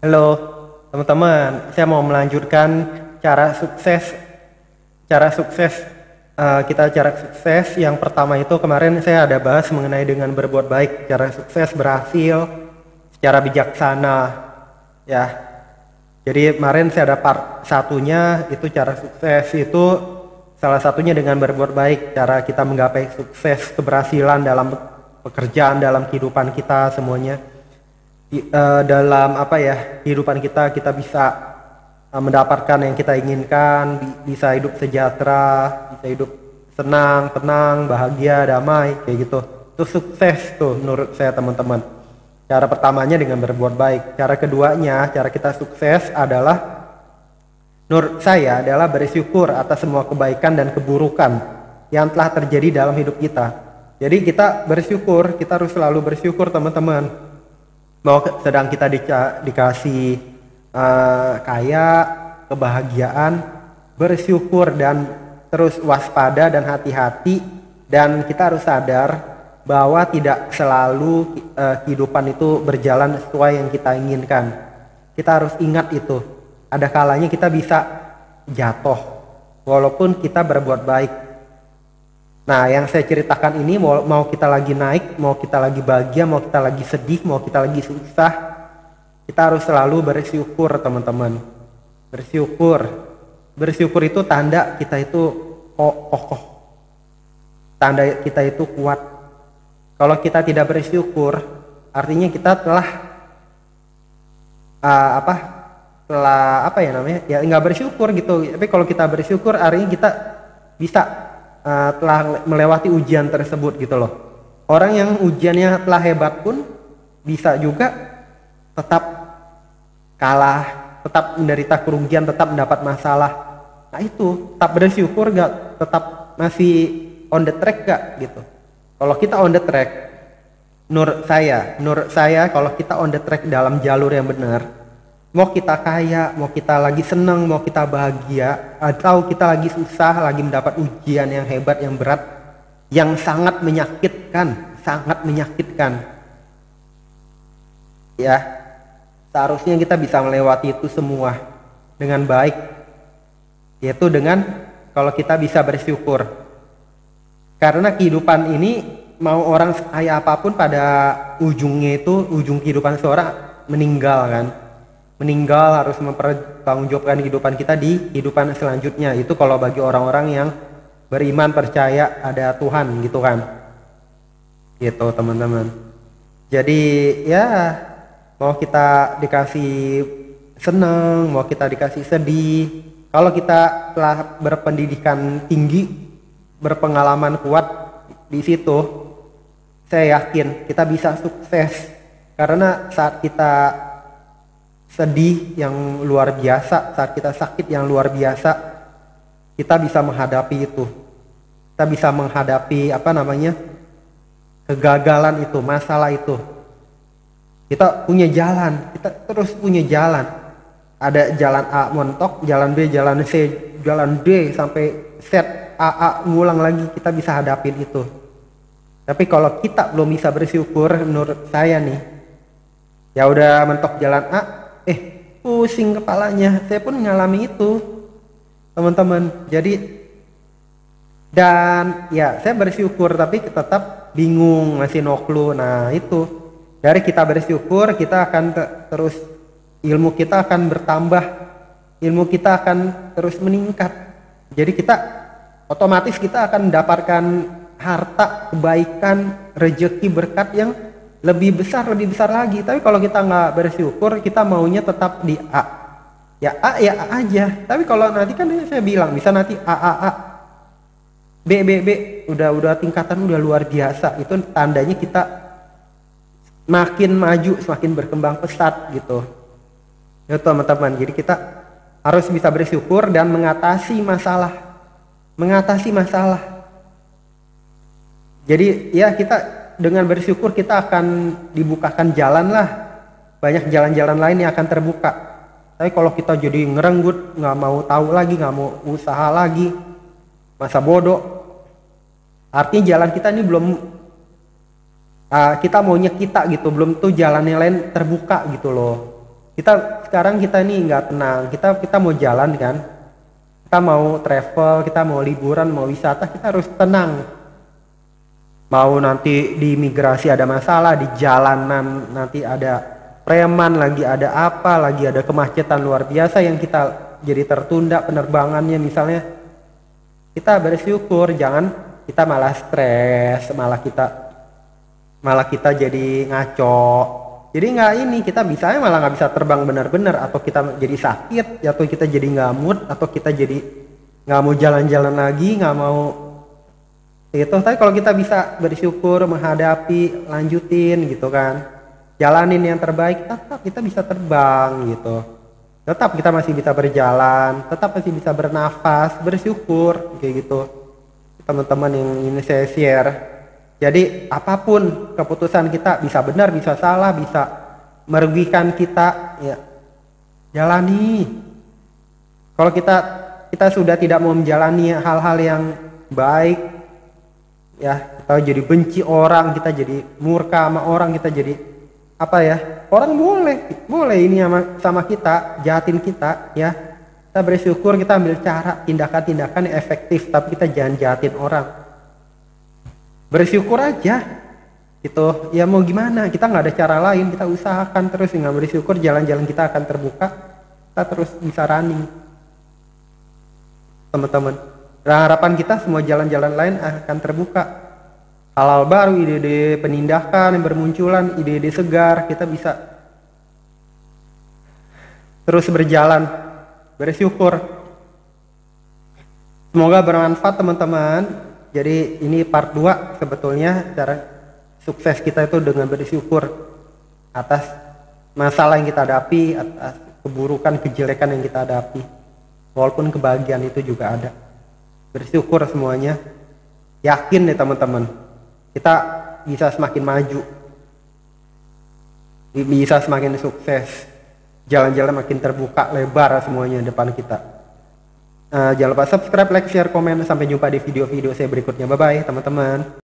Halo teman-teman, saya mau melanjutkan cara sukses. Cara sukses cara sukses yang pertama itu kemarin saya ada bahas mengenai dengan berbuat baik. Cara sukses berhasil secara bijaksana, ya. Jadi kemarin saya ada part satunya, itu cara sukses itu salah satunya dengan berbuat baik. Cara kita menggapai sukses, keberhasilan dalam pekerjaan, dalam kehidupan kita semuanya. Dalam kehidupan kita bisa mendapatkan yang kita inginkan, bisa hidup sejahtera, bisa hidup senang, tenang, bahagia, damai, kayak gitu. Itu sukses tuh menurut saya teman-teman. Cara pertamanya dengan berbuat baik. Cara keduanya, cara kita sukses adalah menurut saya adalah bersyukur atas semua kebaikan dan keburukan yang telah terjadi dalam hidup kita. Jadi kita bersyukur, kita harus selalu bersyukur teman-teman. Mau sedang kita dikasih kaya, kebahagiaan, bersyukur dan terus waspada dan hati-hati, dan kita harus sadar bahwa tidak selalu kehidupan itu berjalan sesuai yang kita inginkan. Kita harus ingat itu. Ada kalanya kita bisa jatuh walaupun kita berbuat baik. Nah, yang saya ceritakan ini mau kita lagi naik, mau kita lagi bahagia, mau kita lagi sedih, mau kita lagi susah, kita harus selalu bersyukur teman-teman. Bersyukur itu tanda kita itu kokoh, tanda kita itu kuat. Kalau kita tidak bersyukur, artinya kita telah nggak bersyukur gitu. Tapi kalau kita bersyukur, artinya kita bisa telah melewati ujian tersebut gitu loh. Orang yang ujiannya telah hebat pun bisa juga tetap kalah, tetap menderita kerugian, tetap mendapat masalah. Nah itu, tetap bersyukur gak? Tetap masih on the track gak gitu? Kalau kita on the track, menurut saya kalau kita on the track dalam jalur yang benar, mau kita kaya, mau kita lagi senang, mau kita bahagia, atau kita lagi susah, lagi mendapat ujian yang hebat, yang berat, yang sangat menyakitkan. Ya, seharusnya kita bisa melewati itu semua dengan baik, yaitu dengan kalau kita bisa bersyukur. Karena kehidupan ini, mau orang kaya apapun, pada ujungnya itu, ujung kehidupan seorang meninggal kan. Meninggal, harus mempertanggungjawabkan kehidupan kita di kehidupan selanjutnya. Itu kalau bagi orang-orang yang beriman, percaya ada Tuhan gitu kan. Gitu teman-teman. Jadi ya, mau kita dikasih senang, mau kita dikasih sedih, kalau kita telah berpendidikan tinggi, berpengalaman kuat di situ, saya yakin kita bisa sukses. Karena saat kita sedih yang luar biasa, saat kita sakit yang luar biasa, kita bisa menghadapi itu. Kita bisa menghadapi kegagalan itu, masalah itu. Kita punya jalan, kita terus punya jalan. Ada jalan A mentok, jalan B, jalan C, jalan D sampai set AA ngulang lagi, kita bisa hadapin itu. Tapi kalau kita belum bisa bersyukur, menurut saya nih, ya udah mentok jalan A, pusing kepalanya. Saya pun mengalami itu teman-teman. Jadi, dan ya saya bersyukur tapi tetap bingung, masih no clue. Nah itu, dari kita bersyukur kita akan terus, ilmu kita akan bertambah, ilmu kita akan terus meningkat. Jadi kita otomatis kita akan mendapatkan harta, kebaikan, rezeki, berkat yang lebih besar lagi. Tapi kalau kita nggak bersyukur, kita maunya tetap di A. Ya A aja. Tapi kalau nanti kan saya bilang bisa nanti A, B, udah tingkatan udah luar biasa. Itu tandanya kita makin maju, semakin berkembang pesat gitu. Ya teman-teman. Jadi kita harus bisa bersyukur dan mengatasi masalah. Jadi ya kita dengan bersyukur kita akan dibukakan jalan lah. Banyak jalan-jalan lain yang akan terbuka. Tapi kalau kita jadi ngerenggut, nggak mau tahu lagi, nggak mau usaha lagi, masa bodoh, artinya jalan kita ini belum, kita maunya kita gitu, belum tuh jalan yang lain terbuka gitu loh. Sekarang kita ini nggak tenang. Kita mau jalan kan, kita mau travel, kita mau liburan, mau wisata, kita harus tenang. Mau nanti di imigrasi ada masalah, di jalanan nanti ada preman, lagi ada apa, lagi ada kemacetan luar biasa yang kita jadi tertunda penerbangannya misalnya. Kita bersyukur, jangan kita malah stres, malah kita jadi ngaco. Jadi kita malah nggak bisa terbang benar-benar, atau kita jadi sakit, atau kita jadi nggak mood, atau kita jadi nggak mau jalan-jalan lagi, nggak mau itu. Tapi kalau kita bisa bersyukur, menghadapi, lanjutin gitu kan, jalanin yang terbaik, tetap kita bisa terbang gitu. Tetap kita masih bisa berjalan, tetap masih bisa bernafas, bersyukur kayak gitu. Teman-teman yang ini saya share. Jadi apapun keputusan kita, bisa benar, bisa salah, bisa merugikan kita, ya jalani. Kalau kita sudah tidak mau menjalani hal-hal yang baik, ya kita jadi benci orang, kita jadi murka sama orang, kita jadi apa ya, orang boleh ini sama kita, jahatin kita, ya kita bersyukur, kita ambil cara tindakan-tindakan yang efektif, tapi kita jangan jahatin orang. Bersyukur aja gitu, ya mau gimana, kita nggak ada cara lain, kita usahakan terus. Nggak bersyukur, jalan-jalan kita akan terbuka, kita terus bisa running teman-teman. Nah, harapan kita semua jalan-jalan lain akan terbuka, hal-hal baru, ide-ide penindakan yang bermunculan, ide-ide segar, kita bisa terus berjalan, bersyukur. Semoga bermanfaat teman-teman. Jadi ini part 2 sebetulnya, cara sukses kita itu dengan bersyukur atas masalah yang kita hadapi, atas keburukan, kejelekan yang kita hadapi, walaupun kebahagiaan itu juga ada. Bersyukur semuanya. Yakin nih teman-teman, kita bisa semakin maju, bisa semakin sukses, jalan-jalan makin terbuka lebar semuanya depan kita. Jangan lupa subscribe, like, share, komen. Sampai jumpa di video-video saya berikutnya. Bye bye teman-teman.